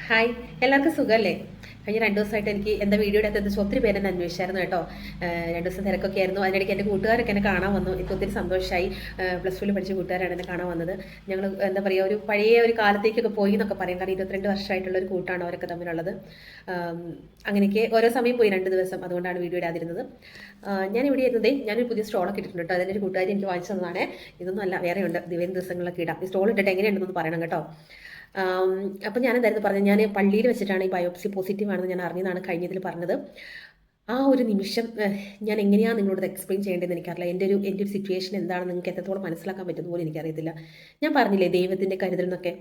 Hi, എല്ലാവർക്കും സുഖമല്ലേ? കഴിഞ്ഞ 2 ദിവസമായിട്ട് എനിക്ക് എന്താ വീഡിയോ എടുത്തത് ഒത്തിരി പേര് എന്നെ അന്വേഷിച്ചായിരുന്നു കേട്ടോ. 2 ദിവസം തിരക്കൊക്കെ ആയിരുന്നു. അതിനിടയ്ക്ക് എൻ്റെ കൂട്ടുകാരൊക്കെ എന്നെ കാണാൻ വന്നു. എനിക്ക് ഒത്തിരി സന്തോഷമായി. +2 പഠിച്ച കൂട്ടുകാരാണ് എന്നെ കാണാൻ വന്നത്. ഞങ്ങൾ എന്താ പറയുക, ഒരു പഴയ ഒരു കാലത്തേക്കൊക്കെ പോയി എന്നൊക്കെ പറയും. കാരണം 22 വർഷമായിട്ടുള്ള ഒരു കൂട്ടാണ് അവരൊക്കെ തമ്മിലുള്ളത്. അങ്ങനെയൊക്കെ ഓരോ സമയം പോയി 2 ദിവസം, അതുകൊണ്ടാണ് വീഡിയോ ഇടാതിരുന്നത്. ഞാൻ ഇവിടെ ഇരുന്നതേ, ഞാനൊരു പുതിയ സ്റ്റോളൊക്കെ ഇട്ടിട്ടുണ്ട് കേട്ടോ. അതിൻ്റെ ഒരു കൂട്ടുകാരി എനിക്ക് വാങ്ങിച്ചു തന്നതാണ്. ഇതൊന്നും അല്ല, വേറെ ഉണ്ട്. ദിവസങ്ങളിലൊക്കെ ഇടാം. ഈ സ്റ്റോൾ ഇട്ടിട്ട് എങ്ങനെയുണ്ടെന്ന് പറയണം കേട്ടോ. അപ്പം ഞാൻ എന്തായിരുന്നു പറഞ്ഞത്, ഞാൻ പള്ളിയിൽ വെച്ചിട്ടാണ് ഈ ബയോപ്സി പോസിറ്റീവ് ആണെന്ന് ഞാൻ അറിഞ്ഞതാണ് കഴിഞ്ഞതിൽ പറഞ്ഞത്. ആ ഒരു നിമിഷം ഞാൻ എങ്ങനെയാണ് നിങ്ങളോട് എക്സ്പ്ലെയിൻ ചെയ്യേണ്ടതെന്ന് എനിക്കറിയില്ല. എൻ്റെ ഒരു സിറ്റുവേഷൻ എന്താണെന്ന് നിങ്ങൾക്ക് എത്രത്തോളം മനസ്സിലാക്കാൻ പറ്റുന്ന പോലും എനിക്കറിയത്തില്ല. ഞാൻ പറഞ്ഞില്ലേ ദൈവത്തിൻ്റെ കരുതൽ എന്നൊക്കെ.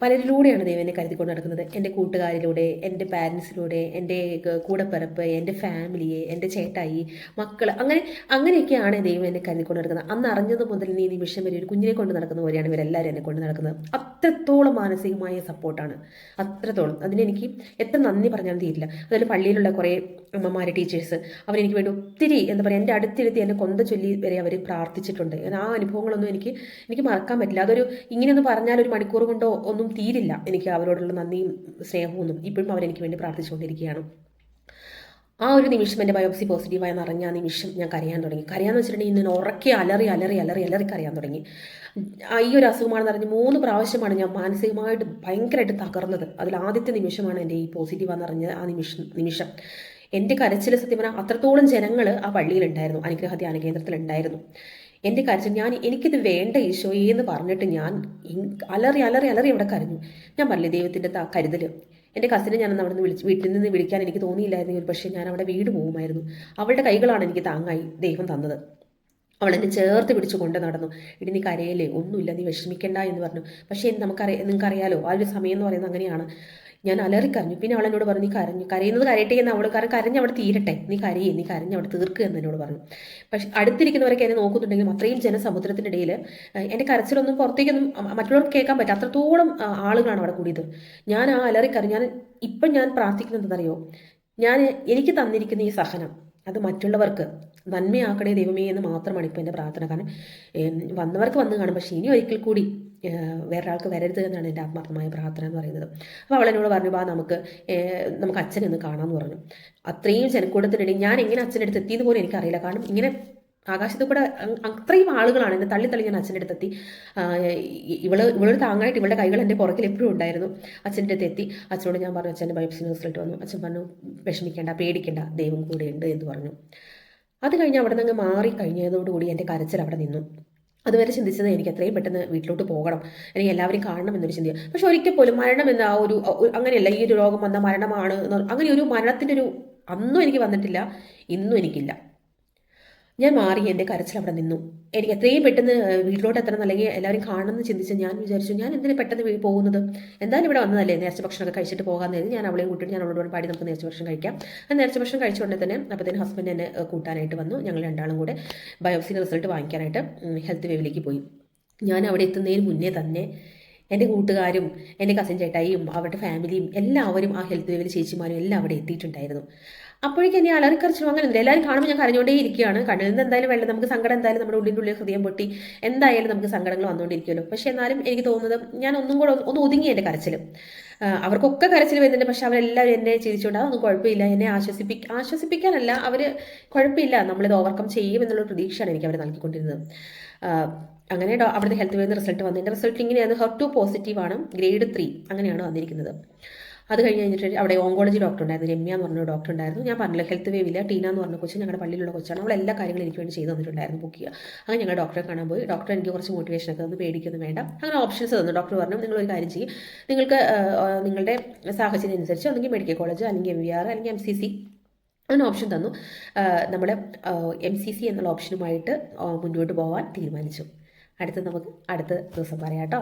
പലരിലൂടെയാണ് ദൈവം എന്നെ കരുതിക്കൊണ്ട് നടക്കുന്നത്. എൻ്റെ കൂട്ടുകാരിലൂടെ, എൻ്റെ പാരൻസിലൂടെ, എൻ്റെ കൂടപ്പിറപ്പ്, എൻ്റെ ഫാമിലിയെ, എൻ്റെ ചേട്ടായി, മക്കൾ, അങ്ങനെയൊക്കെയാണ് ദൈവം എന്നെ കരുതിക്കൊണ്ട് നടക്കുന്നത്. അന്ന് അറിഞ്ഞത് മുതൽ ഈ നിമിഷം വരെ ഒരു കുഞ്ഞിനെ കൊണ്ട് നടക്കുന്ന പോലെയാണ് ഇവരെല്ലാവരും എന്നെ കൊണ്ട് നടക്കുന്നത്. അത്രത്തോളം മാനസികമായ സപ്പോർട്ടാണ്, അത്രത്തോളം. അതിനെനിക്ക് എത്ര നന്ദി പറഞ്ഞാലും തീരില്ല. അതിൽ പള്ളിയിലുള്ള കുറേ അമ്മമാർ, ടീച്ചേഴ്സ്, അവരെനിക്ക് വേണ്ടി ഒത്തിരി എന്താ പറയുക, എൻ്റെ അടുത്തിരുത്തി എന്നെ കൊന്ത ചൊല്ലി വരെ അവർ പ്രാർത്ഥിച്ചിട്ടുണ്ട്. ആ അനുഭവങ്ങളൊന്നും എനിക്ക് മറക്കാൻ പറ്റില്ല. അതൊരു ഇങ്ങനെയൊന്നും പറഞ്ഞാൽ ഒരു മണിക്കൂർ കൊണ്ടോ ഒന്നും തീരില്ല എനിക്ക് അവരോടുള്ള നന്ദിയും സ്നേഹവും ഒന്നും. ഇപ്പോഴും അവരെനിക്ക് വേണ്ടി പ്രാർത്ഥിച്ചുകൊണ്ടിരിക്കുകയാണ്. ആ ഒരു നിമിഷം എൻ്റെ ബയോപ്സി പോസിറ്റീവായെന്ന് അറിഞ്ഞ ആ നിമിഷം ഞാൻ കരയാൻ തുടങ്ങി. കരയാന്ന് വെച്ചിട്ടുണ്ടെങ്കിൽ ഇന്ന് ഉറക്കി അലറി കരയാൻ തുടങ്ങി. ഈ ഒരു അസുഖമാണെന്ന് അറിഞ്ഞ് 3 പ്രാവശ്യമാണ് ഞാൻ മാനസികമായിട്ട് ഭയങ്കരമായിട്ട് തകർന്നത്. അതിൽ ആദ്യത്തെ നിമിഷമാണ് എൻ്റെ ഈ പോസിറ്റീവാന്ന് അറിഞ്ഞ ആ നിമിഷം. എൻ്റെ കരച്ചിൽ സത്യം പറഞ്ഞാൽ അത്രത്തോളം ജനങ്ങൾ ആ പള്ളിയിലുണ്ടായിരുന്നു, അനുഗ്രഹ ധ്യാന കേന്ദ്രത്തിലുണ്ടായിരുന്നു. എൻ്റെ കരച്ചിൽ, എനിക്കിത് വേണ്ട ഈശോയെ എന്ന് പറഞ്ഞിട്ട് ഞാൻ അലറി അവിടെ കരഞ്ഞു. ഞാൻ പറഞ്ഞില്ലേ ദൈവത്തിൻ്റെ കരുതൽ. എൻ്റെ കസിനെ ഞാനന്ന് അവിടെ നിന്ന് വീട്ടിൽ നിന്ന് വിളിക്കാൻ എനിക്ക് തോന്നിയില്ലായിരുന്നെങ്കിൽ പക്ഷേ ഞാൻ അവിടെ വീട് പോകുമായിരുന്നു. അവളുടെ കൈകളാണ് എനിക്ക് താങ്ങായി ദൈവം തന്നത്. അവൾ എന്നെ ചേർത്ത് പിടിച്ച് കൊണ്ട് നടന്നു. ഇടി നീ കരയല്ലേ, ഒന്നുമില്ല, നീ വിഷമിക്കണ്ട എന്ന് പറഞ്ഞു. പക്ഷേ നിങ്ങൾക്കറിയാലോ ആ ഒരു സമയം എന്ന് പറയുന്നത് അങ്ങനെയാണ്. ഞാൻ അലറിക്കരഞ്ഞു. പിന്നെ അവൾ എന്നോട് പറഞ്ഞു, നീ കരയുന്നത് കരയട്ടെ എന്ന്. അവൾ കരഞ്ഞ് അവിടെ തീരട്ടെ, നീ കരഞ്ഞ് അവിടെ തീർക്കുക എന്ന് എന്നോട് പറഞ്ഞു. പക്ഷെ അടുത്തിരിക്കുന്നവരൊക്കെ എന്നെ നോക്കുന്നുണ്ടെങ്കിലും അത്രയും ജനസമുദ്രത്തിൻ്റെ ഇടയിൽ എൻ്റെ കരച്ചിലൊന്നും പുറത്തേക്കൊന്നും മറ്റുള്ളവർക്ക് കേൾക്കാൻ പറ്റും. അത്രത്തോളം ആളുകളാണ് അവിടെ കൂടിയത്. ഞാൻ ആ അലറിക്കരഞ്ഞു. ഞാൻ പ്രാർത്ഥിക്കുന്നത് എന്താണെന്നറിയോ, എനിക്ക് തന്നിരിക്കുന്ന ഈ സഹനം അത് മറ്റുള്ളവർക്ക് നന്മയാക്കണേ ദൈവമേ എന്ന് മാത്രമാണ് ഇപ്പോൾ എൻ്റെ പ്രാർത്ഥന. കാരണം വന്നവർക്ക് വന്ന് കാണും, പക്ഷേ ഇനി ഒരിക്കൽ കൂടി വേറൊരാൾക്ക് വരരുത് എന്നാണ് എൻ്റെ ആത്മാർത്ഥമായ പ്രാർത്ഥന എന്ന് പറയുന്നത്. അപ്പോൾ അവൾ എന്നോട് പറഞ്ഞു, നമുക്ക് അച്ഛനെ ഒന്ന് കാണാമെന്ന് പറഞ്ഞു. അത്രയും ജനക്കൂട്ടത്തിനിടയിൽ ഞാൻ എങ്ങനെ അച്ഛൻ്റെ അടുത്ത് എത്തിയെന്ന് പോലും എനിക്കറിയില്ല. കാരണം ഇങ്ങനെ ആകാശത്ത് കൂടെ അത്രയും ആളുകളാണ് എന്നെ തള്ളി ഞാൻ അച്ഛൻ്റെ അടുത്തെത്തി. ഇവളൊരു താങ്ങായിട്ട് ഇവളുടെ കൈകൾ എൻ്റെ പുറകിൽ എപ്പോഴും ഉണ്ടായിരുന്നു. അച്ഛൻ്റെ അടുത്ത് എത്തി. അച്ഛനോട് ഞാൻ പറഞ്ഞു, അച്ഛൻ്റെ ബയോപ്സി റിസൾട്ട് വന്നു. അച്ഛൻ പറഞ്ഞു, വിഷമിക്കേണ്ട, പേടിക്കേണ്ട, ദൈവം കൂടെ ഉണ്ട് എന്ന് പറഞ്ഞു. അത് കഴിഞ്ഞ് അവിടെ നിന്ന് മാറി കഴിഞ്ഞതോടുകൂടി എൻ്റെ കരച്ചിൽ അവിടെ നിന്നു. അതുവരെ ചിന്തിച്ചത് എനിക്ക് എത്രയും പെട്ടെന്ന് വീട്ടിലോട്ട് പോകണം, എനിക്ക് എല്ലാവരും കാണണം എന്നൊരു ചിന്ത. പക്ഷെ ഒരിക്കൽ പോലും മരണം എന്ന ആ ഒരു അങ്ങനെയല്ല, ഈ ഒരു രോഗം വന്ന മരണമാണ്, അങ്ങനെ ഒരു മരണത്തിൻ്റെ ഒരു അന്നും എനിക്ക് വന്നിട്ടില്ല, ഇന്നും എനിക്കില്ല. ഞാൻ മാറി, എൻ്റെ കരച്ചിൽ അവിടെ നിന്നു. എനിക്ക് എത്രയും പെട്ടെന്ന് വീട്ടിലോട്ട് എത്തണം, അല്ലെങ്കിൽ എല്ലാവരും കാണണമെന്ന് ചിന്തിച്ച് ഞാൻ വിചാരിച്ചു, ഞാൻ എന്തിനു പെട്ടെന്ന് പോകുന്നത്, എന്തായാലും ഇവിടെ വന്നതല്ലേ, നേർച്ച ഭക്ഷണമൊക്കെ കഴിച്ചിട്ട് പോകാമെന്ന് കരുതി ഞാൻ അവളെയും കൂട്ടിയിട്ട് ഞാൻ അവളോട് പാടി നമുക്ക് നേർച്ച ഭക്ഷണം കഴിക്കാം. ആ നേർച്ച ഭക്ഷണം കഴിച്ചുകൊണ്ട് തന്നെ അപ്പോഴത്തേന് ഹസ്ബൻഡ് എന്നെ കൂട്ടാനായിട്ട് വന്നു. ഞങ്ങൾ രണ്ടാളും കൂടെ ബയോപ്സിയുടെ റിസൾട്ട് വാങ്ങിക്കാനായിട്ട് ഹെൽത്ത് വേവിലേക്ക് പോയി. ഞാൻ അവിടെ എത്തുന്നതിന് മുന്നേ തന്നെ എൻ്റെ കൂട്ടുകാരും എൻ്റെ കസിൻ ചേട്ടായിയും അവരുടെ ഫാമിലിയും എല്ലാവരും ആ ഹെൽത്ത് വേവിൽ ചേച്ചിമാരും എല്ലാം അവിടെ എത്തിയിട്ടുണ്ടായിരുന്നു. അപ്പോഴേക്കും എന്നെ അലറിക്കറിച്ചു. അങ്ങനെ എല്ലാവരും കാണുമ്പോൾ ഞാൻ കരഞ്ഞുകൊണ്ടേ ഇരിക്കുകയാണ്. കണ്ണിൽ നിന്ന് എന്തായാലും വെള്ളം, നമുക്ക് സങ്കടം എന്തായാലും നമ്മുടെ ഉള്ളിൻ്റെ ഹൃദയം പൊട്ടി എന്തായാലും നമുക്ക് സങ്കടങ്ങൾ വന്നുകൊണ്ടിരിക്കുമല്ലോ. പക്ഷേ എന്നാലും എനിക്ക് തോന്നുന്നത് ഞാൻ ഒന്നും കൂടെ ഒന്ന് ഒതുങ്ങി എൻ്റെ കരച്ചിൽ. അവർക്കൊക്കെ കരച്ചിൽ വരുന്നുണ്ട്, പക്ഷെ അവരെല്ലാവരും എന്നെ ചിരിച്ചുകൊണ്ട് അതൊന്നും കുഴപ്പമില്ല, എന്നെ ആശ്വസിപ്പിക്കാനല്ല, അവർ കുഴപ്പമില്ല, നമ്മളിത് ഓവർകം ചെയ്യും എന്നുള്ള പ്രതീക്ഷയാണ് എനിക്ക് അവർ നൽകിക്കൊണ്ടിരുന്നത്. അങ്ങനെ അവിടുത്തെ ഹെൽത്ത് വേവിൻ്റെ റിസൾട്ട് വന്നു. എൻ്റെ റിസൾട്ട് ഇങ്ങനെയാണ്, HER2 പോസിറ്റീവാണ്, ഗ്രേഡ് 3 അങ്ങനെയാണ് വന്നിരിക്കുന്നത്. അത് കഴിഞ്ഞിട്ട് അവിടെ ഓങ്കോളജി ഡോക്ടർ ഉണ്ടായിരുന്നു, രമ്യ എന്ന് പറഞ്ഞ ഡോക്ടർ ഉണ്ടായിരുന്നു. ഞാൻ പറഞ്ഞില്ല, ഹെൽത്ത് വേവില്ല, ടീന എന്ന് പറഞ്ഞ കൊച്ച് ഞങ്ങളുടെ പള്ളിയിലുള്ള കൊച്ചാണ്. അവൾ എല്ലാ കാര്യങ്ങളും എനിക്ക് വേണ്ടി ചെയ്തു തന്നിട്ടുണ്ടായിരുന്നു, ബുക്ക് ചെയ്യുക. അങ്ങനെ ഞങ്ങൾ ഡോക്ടറെ കാണാൻ പോയി. ഡോക്ടർ എനിക്ക് കുറച്ച് മോട്ടിവേഷനൊക്കെ തന്നു, പേടിക്കൊന്നും വേണ്ട, അങ്ങനെ ഓപ്ഷൻസ് തന്നു. ഡോക്ടർ പറഞ്ഞു, നിങ്ങളൊരു കാര്യം ചെയ്യും, നിങ്ങൾക്ക് നിങ്ങളുടെ സാഹചര്യം അനുസരിച്ച് ഒന്നെങ്കിൽ മെഡിക്കൽ കോളേജ്, അല്ലെങ്കിൽ MVR, അല്ലെങ്കിൽ MCC അങ്ങനെ ഓപ്ഷൻ തന്നു. നമ്മുടെ MCC എന്നുള്ള ഓപ്ഷനുമായിട്ട് മുന്നോട്ട് പോകാൻ തീരുമാനിച്ചു. നമുക്ക് അടുത്ത ദിവസം പറയാം കേട്ടോ.